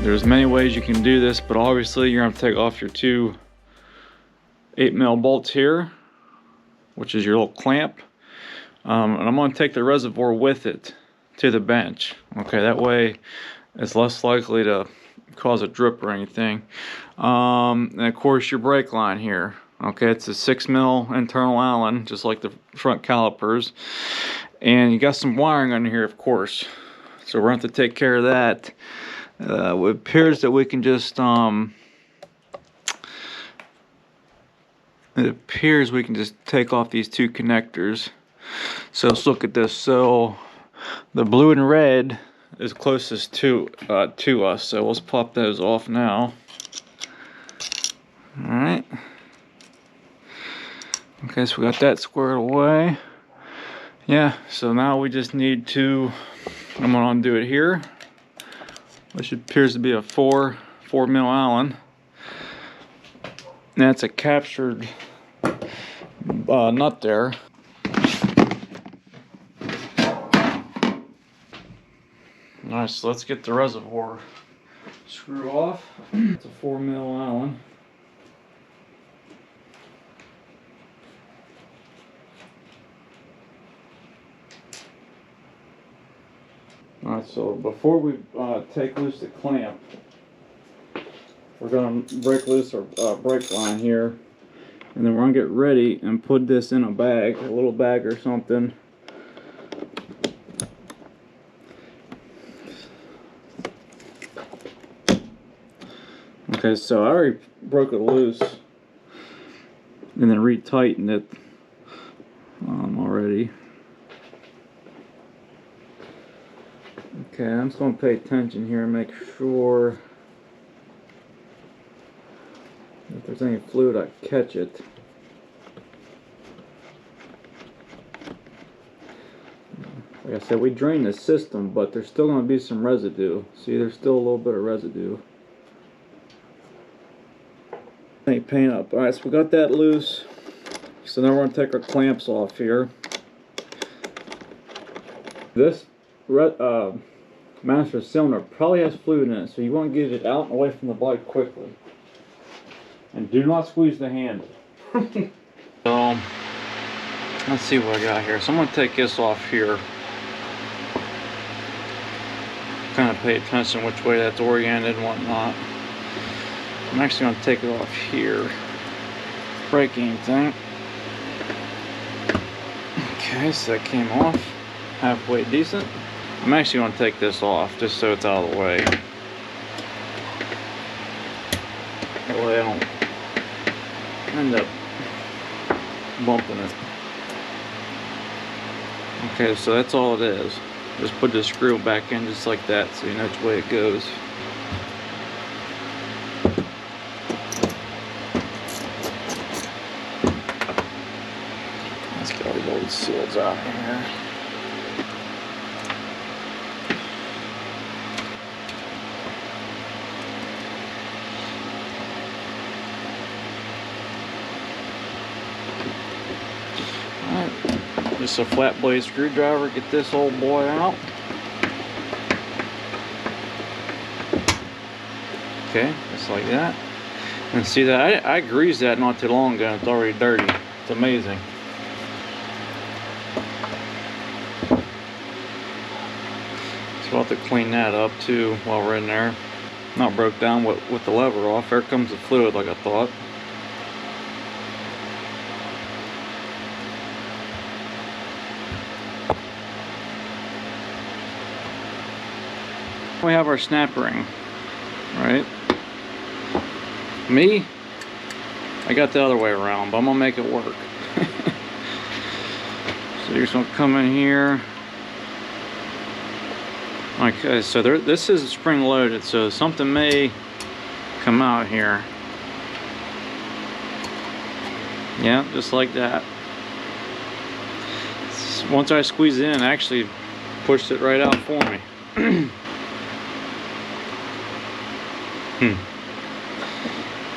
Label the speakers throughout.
Speaker 1: There's many ways you can do this, but obviously you're going to take off your two 8mm bolts here, which is your little clamp. And I'm going to take the reservoir with it to the bench. Okay, that way it's less likely to cause a drip or anything. And of course your brake line here. Okay, it's a 6mm internal Allen, just like the front calipers. And you got some wiring under here, of course. So we're going to have to take care of that. It appears that we can just take off these two connectors. So let's look at this. So the blue and red is closest to us. So let's pop those off now. All right. Okay, so we got that squared away. Yeah. So now we just need to. I'm gonna undo it here, which appears to be a 4mm Allen. That's a captured nut there. Alright, so let's get the reservoir screw off. It's a 4mm Allen. Alright, so before we take loose the clamp, we're going to break loose our brake line here, and then we're going to get ready and put this in a bag, a little bag or something. Okay, so I already broke it loose and then retightened it already. Okay, I'm just going to pay attention here and make sure if there's any fluid I catch it. Like I said, we drained the system, but there's still going to be some residue. See, there's still a little bit of residue. Paint up. Alright, so we got that loose. So now we're going to take our clamps off here. This master cylinder probably has fluid in it, so you want to get it out and away from the bike quickly. And do not squeeze the handle. So, let's see what I got here. So I'm going to take this off here. Kind of pay attention which way that's oriented and whatnot. I'm actually going to take it off here. Break anything. Okay, so that came off. Halfway decent. I'm actually going to take this off just so it's out of the way. That way I don't end up bumping it. Okay, so that's all it is. Just put the screw back in just like that so you know which way it goes. Let's get all these old seals out of here. Just a flat blade screwdriver, get this old boy out. Okay, just like that. And see that I greased that not too long ago, it's already dirty. It's amazing. So we'll have to clean that up too while we're in there. Not broke down with the lever off. There comes the fluid like I thought. We have our snap ring, right? Me, I got the other way around, but I'm gonna make it work. So you're just gonna come in here. Okay, so this is spring loaded, so something may come out here. Yeah, just like that. Once I squeeze it in, it actually pushed it right out for me.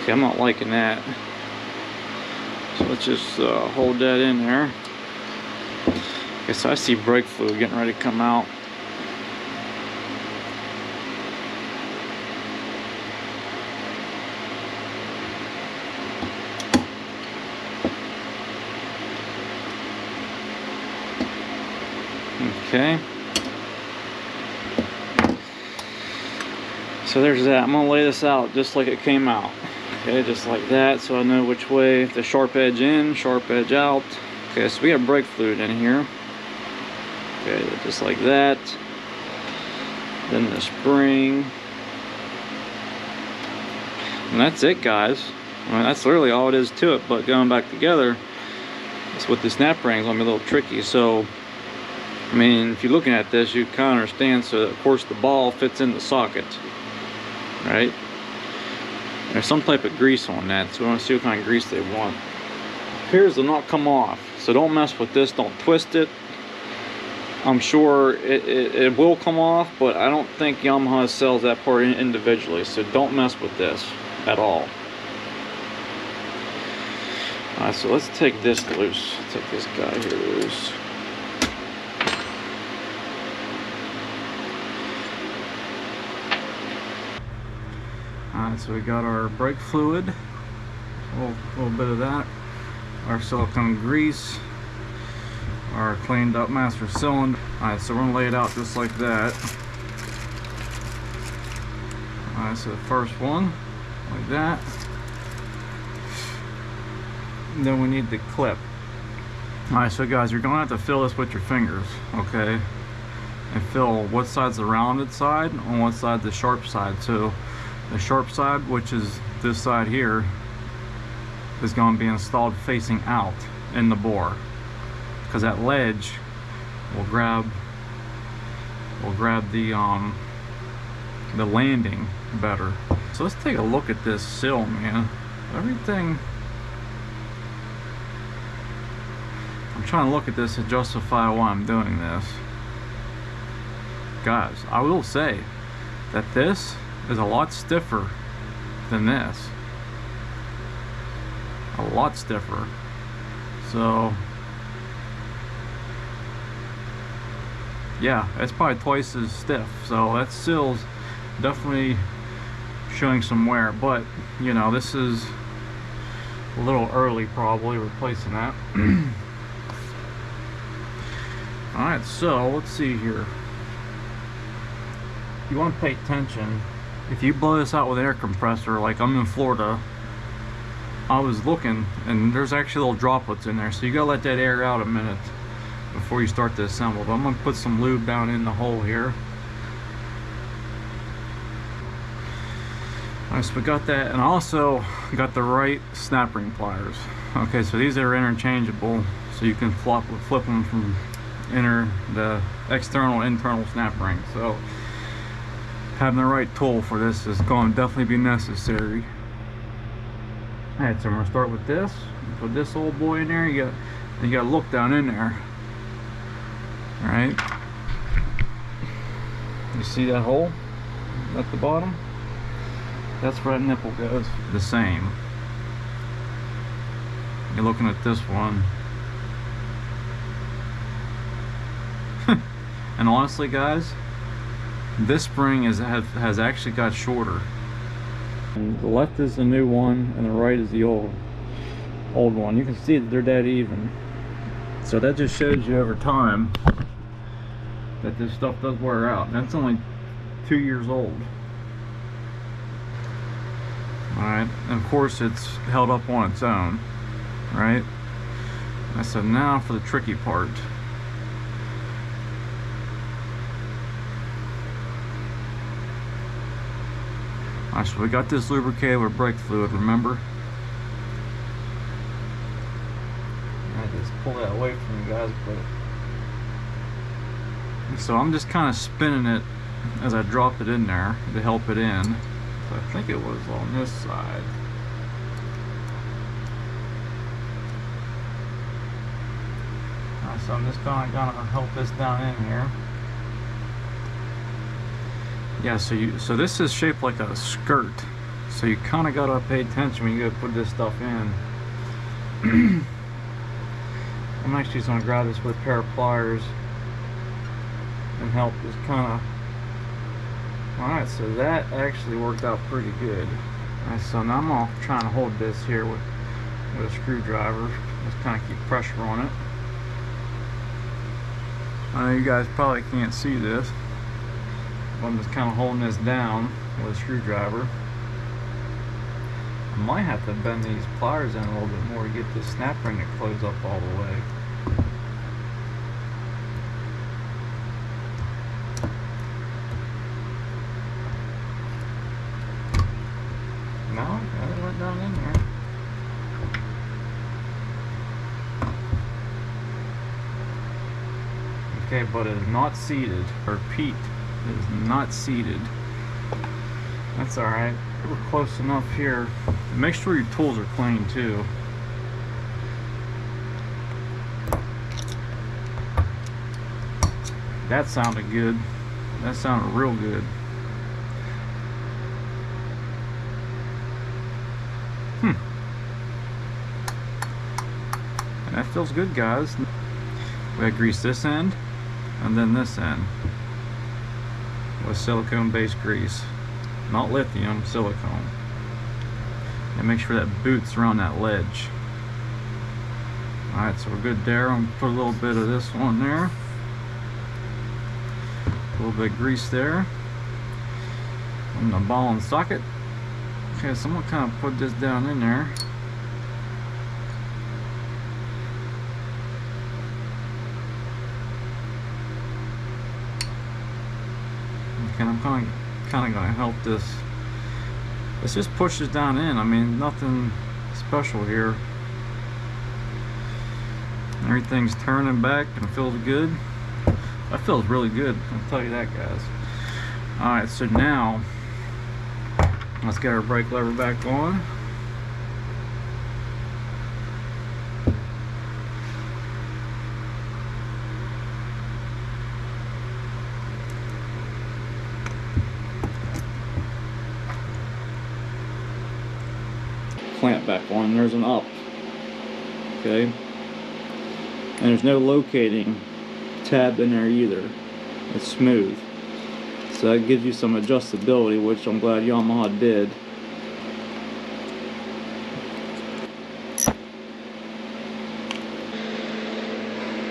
Speaker 1: Okay, I'm not liking that. So let's just hold that in there. Okay, so I see brake fluid getting ready to come out. Okay. So there's that. I'm gonna lay this out just like it came out. Okay, just like that, so I know which way, the sharp edge in, sharp edge out. Okay, so we have brake fluid in here. Okay, just like that. Then the spring. And that's it, guys. I mean, that's literally all it is to it, but going back together, it's with the snap ring is gonna be a little tricky. So, I mean, if you're looking at this, you kind of understand. So, of course, the ball fits in the socket, right? There's some type of grease on that, so we want to see what kind of grease they want. Here's the nut come off, so don't mess with this, don't twist it. I'm sure it will come off, but I don't think Yamaha sells that part individually, so don't mess with this at all. Alright, so let's take this loose. Take this guy here loose. Alright, so we got our brake fluid, a little bit of that, our silicone grease, our cleaned up master cylinder. Alright, so we're going to lay it out just like that. Alright, so the first one, like that. And then we need the clip. Alright, so guys, you're going to have to fill this with your fingers, okay? And feel what side's the rounded side and what side's the sharp side. So the sharp side, which is this side here, is going to be installed facing out in the bore, because that ledge will grab the landing better. So let's take a look at this sill, man. Everything, I'm trying to look at this to justify why I'm doing this. Guys, I will say that this is a lot stiffer than this. A lot stiffer. So yeah, it's probably twice as stiff. So that sill's definitely showing some wear, but you know, this is a little early probably replacing that. Alright, so let's see here. You want to pay attention. If you blow this out with an air compressor, like I'm in Florida, I was looking and there's actually little droplets in there, so you gotta let that air out a minute before you start to assemble. But I'm gonna put some lube down in the hole here. Alright, so we got that, and I also got the right snap ring pliers. Okay, so these are interchangeable, so you can flip them from the external internal snap ring. So having the right tool for this is going to definitely be necessary. Alright, so I'm going to start with this. Put this old boy in there. You got to look down in there. Alright. You see that hole at the bottom? That's where that nipple goes. The same. You're looking at this one. And honestly, guys, this spring has actually got shorter. And the left is the new one, and the right is the old one. You can see that they're dead even. So that just shows you over time that this stuff does wear out. And that's only 2 years old. Alright, and of course it's held up on its own, right? And so now for the tricky part. Alright, so we got this lubricated with brake fluid, remember? I just pull that away from you guys, but so I'm just kind of spinning it as I drop it in there to help it in. So I think it was on this side. Alright, so I'm just gonna help this down in here. Yeah, so this is shaped like a skirt, so you kind of gotta pay attention when you go put this stuff in. I'm actually just gonna grab this with a pair of pliers and help just kind of. Alright, so that actually worked out pretty good. Alright, so now I'm gonna try and hold this here with a screwdriver, just kind of keep pressure on it. I know you guys probably can't see this, but I'm just kind of holding this down with a screwdriver. I might have to bend these pliers in a little bit more to get this snap ring to close up all the way. No, it went down in there. Okay, but it is not seated. Repeat, it is not seated. That's alright. We're close enough here. Make sure your tools are clean too. That sounded good. That sounded real good. And that feels good, guys. We gotta grease this end and then this end with silicone-based grease. Not lithium, silicone. And make sure that boots around that ledge. Alright, so we're good there. I'm gonna put a little bit of this one there. A little bit of grease there. On the ball and socket. Okay, so I'm gonna kind of put this down in there. Okay, I'm kind of going to help this. Let's just push this down in. I mean, nothing special here. Everything's turning back and feels good. That feels really good, I'll tell you that, guys. Alright, so now let's get our brake lever back on. Clamp back on. There's an up. Okay, and there's no locating tab in there either. It's smooth, so that gives you some adjustability, which I'm glad Yamaha did.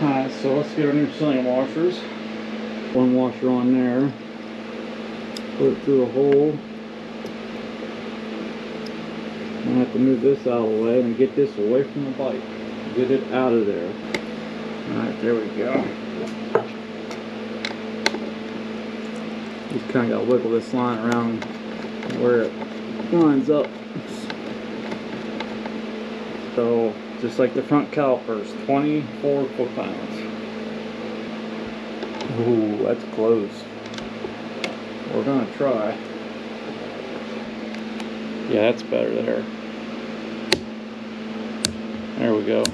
Speaker 1: Alright, so let's get our new cylinder washers. One washer on there. Put it through a hole. I have to move this out of the way and get this away from the bike. Get it out of there. Alright, there we go. Just kind of got to wiggle this line around where it lines up. So, just like the front calipers, 24 foot-pounds. Ooh, that's close. We're going to try. Yeah, that's better there. There we go.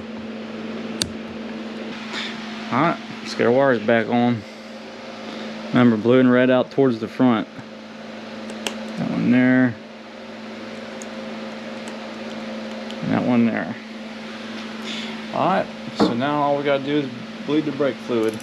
Speaker 1: Alright, let's get our wires back on. Remember, blue and red out towards the front. That one there. And that one there. Alright, so now all we gotta do is bleed the brake fluid.